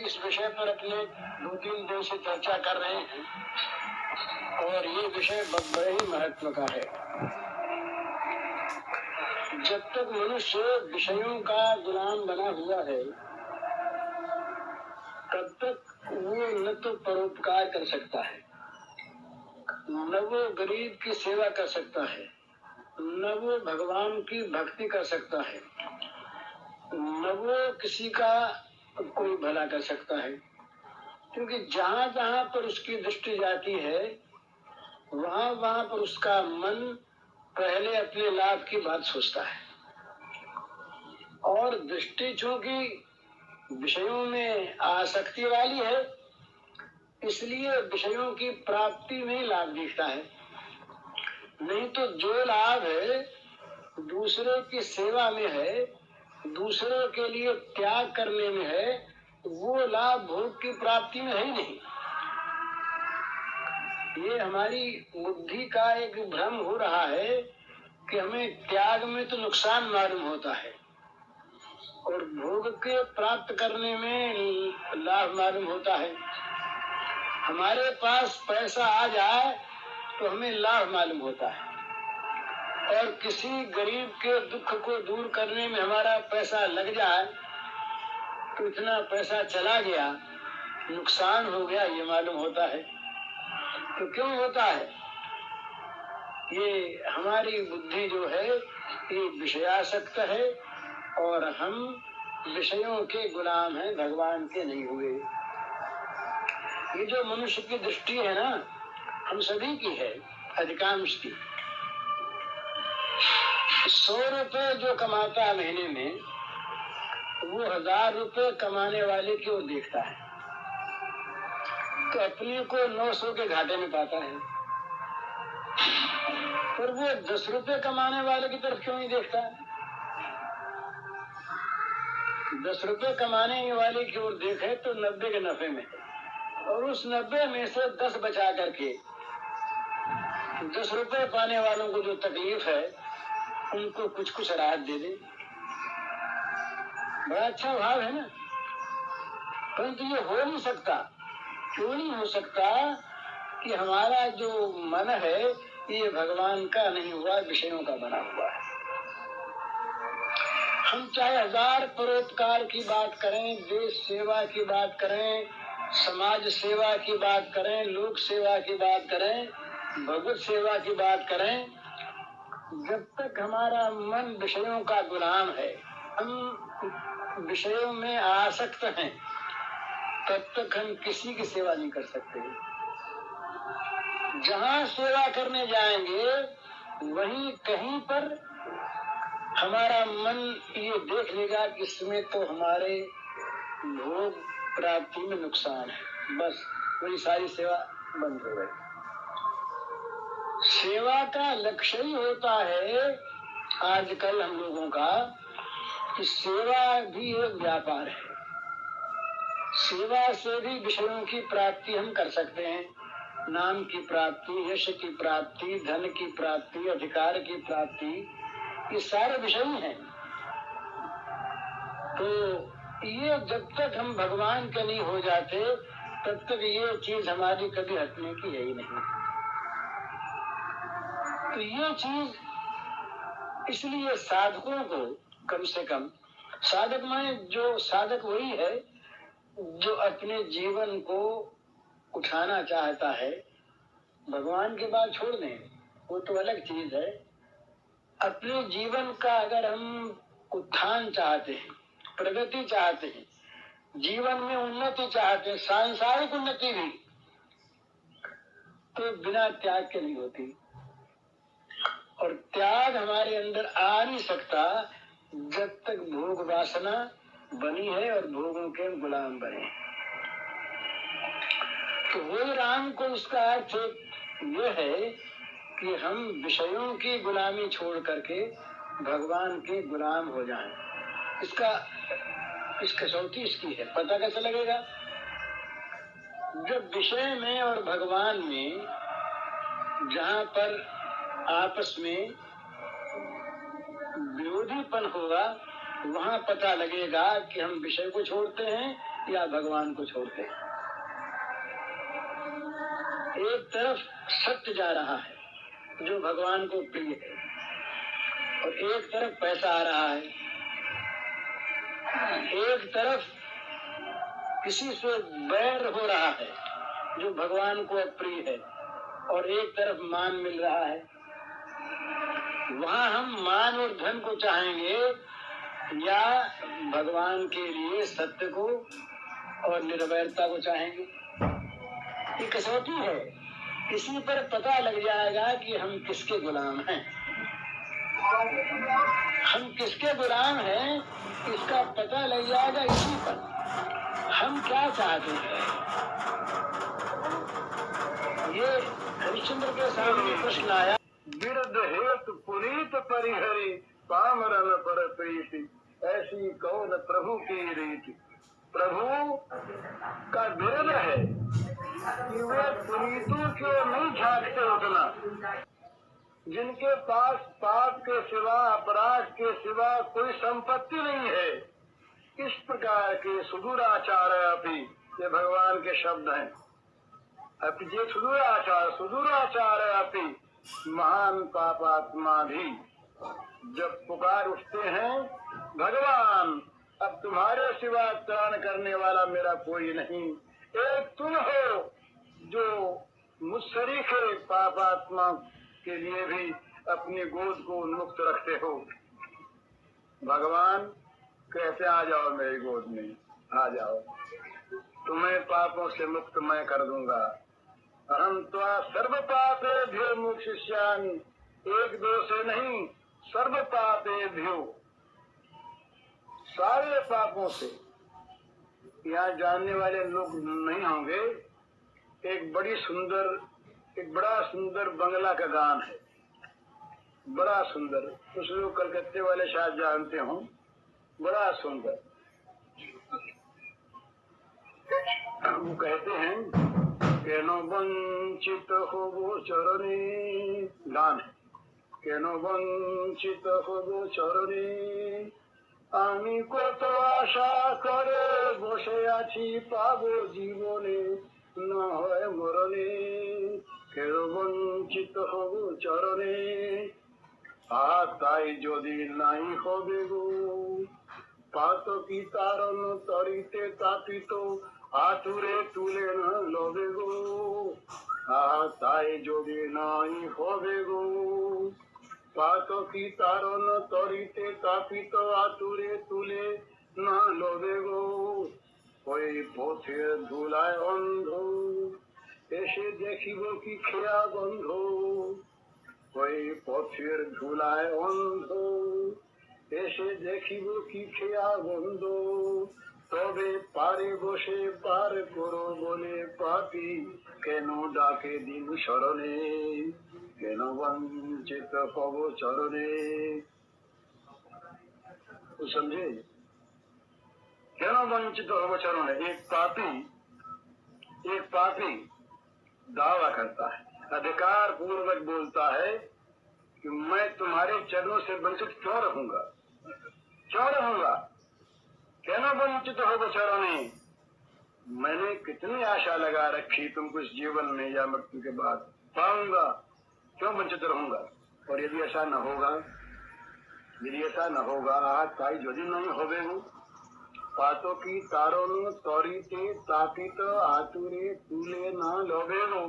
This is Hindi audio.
इस विषय पर अपने 2-3 दिन से चर्चा कर रहे हैं और ये विषय बड़े ही महत्व का है। जब तक मनुष्य विषयों का गुलाम बना हुआ है तब तक वो न तो परोपकार कर सकता है, न वो गरीब की सेवा कर सकता है, न वो भगवान की भक्ति कर सकता है, न वो किसी का कोई भला कर सकता है। क्योंकि जहाँ जहाँ पर उसकी दृष्टि जाती है वहाँ वहाँ पर उसका मन पहले अपने लाभ की बात सोचता है और दृष्टि चूंकि विषयों में आसक्ति वाली है इसलिए विषयों की प्राप्ति में लाभ दिखता है। नहीं तो जो लाभ है दूसरे की सेवा में है, दूसरों के लिए त्याग करने में है, वो लाभ भोग की प्राप्ति में है ही नहीं। ये हमारी बुद्धि का एक भ्रम हो रहा है कि हमें त्याग में तो नुकसान मालूम होता है और भोग के प्राप्त करने में लाभ मालूम होता है। हमारे पास पैसा आ जाए तो हमें लाभ मालूम होता है और किसी गरीब के दुख को दूर करने में हमारा पैसा लग जाए तो इतना पैसा चला गया, नुकसान हो गया, ये मालूम होता है। तो क्यों होता है? ये हमारी बुद्धि जो है ये विषयासक्त है और हम विषयों के गुलाम हैं, भगवान के नहीं हुए। ये जो मनुष्य की दृष्टि है ना, हम सभी की है, अधिकांश की। 100 रुपए जो कमाता है महीने में वो 1000 रुपए कमाने वाले की ओर देखता है तो अपने को 900 के घाटे में पाता है, पर वो 10 रुपए कमाने वाले की तरफ क्यों नहीं देखता? 10 रुपए कमाने वाले की ओर देखे तो 90 के नफे में और उस 90 में से 10 बचा करके 10 रुपए पाने वालों को जो तकलीफ है उनको कुछ कुछ राहत दे दे। बड़ा अच्छा भाव है ना। परंतु ये हो नहीं सकता। क्यों नहीं हो सकता? कि हमारा जो मन है ये भगवान का नहीं हुआ, विषयों का बना हुआ है। हम चाहे 1000 परोपकार की बात करें, देश सेवा की बात करें, समाज सेवा की बात करें, लोक सेवा की बात करें, भगवत सेवा की बात करें, जब तक हमारा मन विषयों का गुलाम है, हम विषयों में आसक्त हैं, तब तक हम किसी की सेवा नहीं कर सकते। जहाँ सेवा करने जाएंगे वहीं कहीं पर हमारा मन ये देख लेगा कि इसमें तो हमारे भोग प्राप्ति में नुकसान है, बस वही सारी सेवा बंद हो गई। सेवा का लक्ष्य ही होता है आजकल हम लोगों का कि सेवा भी एक व्यापार है। सेवा से भी विषयों की प्राप्ति हम कर सकते हैं, नाम की प्राप्ति, यश की प्राप्ति, धन की प्राप्ति, अधिकार की प्राप्ति, ये सारे विषय हैं। तो ये जब तक हम भगवान के नहीं हो जाते तब तक ये चीज हमारी कभी हटने की है ही नहीं। तो ये चीज इसलिए साधकों को कम से कम, साधक माने जो साधक वही है जो अपने जीवन को उठाना चाहता है। भगवान की बात छोड़ दें, वो तो अलग चीज है। अपने जीवन का अगर हम उत्थान चाहते हैं, प्रगति चाहते हैं, जीवन में उन्नति चाहते हैं, सांसारिक उन्नति भी, तो बिना त्याग के नहीं होती। और त्याग हमारे अंदर आ नहीं सकता जब तक भोग वासना बनी है और भोगों के गुलाम बने। तो वो राम को उसका अर्थ ये है कि हम विषयों की गुलामी छोड़ करके भगवान के गुलाम हो जाएं। इसका कसौटी इसकी है। पता कैसे लगेगा? जब विषय में और भगवान में जहाँ पर आपस में विरोधीपन होगा वहाँ पता लगेगा कि हम विषय को छोड़ते हैं या भगवान को छोड़ते हैं। एक तरफ सत्य जा रहा है जो भगवान को प्रिय है, और एक तरफ पैसा आ रहा है। एक तरफ किसी से बैर हो रहा है जो भगवान को अप्रिय है, और एक तरफ मान मिल रहा है। वहां हम मान और धन को चाहेंगे या भगवान के लिए सत्य को और निर्वैरता को चाहेंगे। ये कसौटी है, इसी पर पता लग जाएगा कि हम किसके गुलाम हैं। हम किसके गुलाम हैं इसका पता लग जाएगा इसी पर। हम क्या चाहते हैं। ये हरिश्चंद्र के सामने प्रश्न आया, विरध हेतु पुनीत परिहरी पामरन पर प्रीति, ऐसी कौन प्रभु की रीति। प्रभु का विरध है कि वे पुनीतों की ओर नहीं झांकते उतना, जिनके पास पाप के सिवा अपराध के सिवा कोई संपत्ति नहीं है। इस प्रकार के सुदूराचार अपि, ये भगवान के शब्द हैं। अपि जे सुदूराचार अपि महान पापात्मा भी, जब पुकार उठते हैं भगवान अब तुम्हारे सिवा त्राण करने वाला मेरा कोई नहीं, एक तुम हो जो मुझसरीखे पापात्मा के लिए भी अपनी गोद को उन्मुक्त रखते हो। भगवान कहते आ जाओ मेरी गोद में, आ जाओ, तुम्हें पापों से मुक्त मैं कर दूंगा। अहम त्वा सर्व पापेभ्यो मोक्षयिष्यामि, एक दो से नहीं, सर्व पापेभ्यो, सारे पापों से। यहाँ जानने वाले लोग नहीं होंगे। एक बड़ा सुंदर बंगला का गान है, बड़ा सुंदर। कुछ लोग कलकत्ते वाले शायद जानते हो, बड़ा सुंदर। वो कहते हैं केनो वंचित हो वो चरणे, गान है, केनो वंचित हो वो चरणे, আমি কত আশা করে বসে আছি পাবো জীবনে, না হয় মরণে, কেন বঞ্চিত হব চরণে, তাই যদি নাই হবে গো, পাতকি তারণ তরিতে তাপিত আতুরে তুলে না লবে গো, তাই যদি নাই হবে গো, পাতকি তারণ তরিতে তাপিত আতুরে তুলে না লবে গো, ওই পথের ধুলায় অন্ধ এসে দেখিব কি খেয়া গন্ধ, ওই পথের ধুলায় অন্ধ এসে দেখিব কি খেয়া গন্ধ, তবে পারে বসে পার করো বলে পাপি কেন ডাকে দিন শরণে, কেন वंचित पव चरणे। तो समझे, केन वंचित पव चरणे। एक पापी दावा करता है, अधिकार पूर्वक बोलता है कि मैं तुम्हारे चरणों से वंचित क्यों रहूंगा। केन वंचित पव चरणे, मैंने कितनी आशा लगा रखी तुमको इस जीवन में या मृत्यु के बाद पाऊंगा, क्यों वंचित रहूंगा। और यदि ऐसा न होगा ताई यदि नहीं होवे हो, पातो की तारों तोरीते तापित आतुरे तुले न लोभे हो,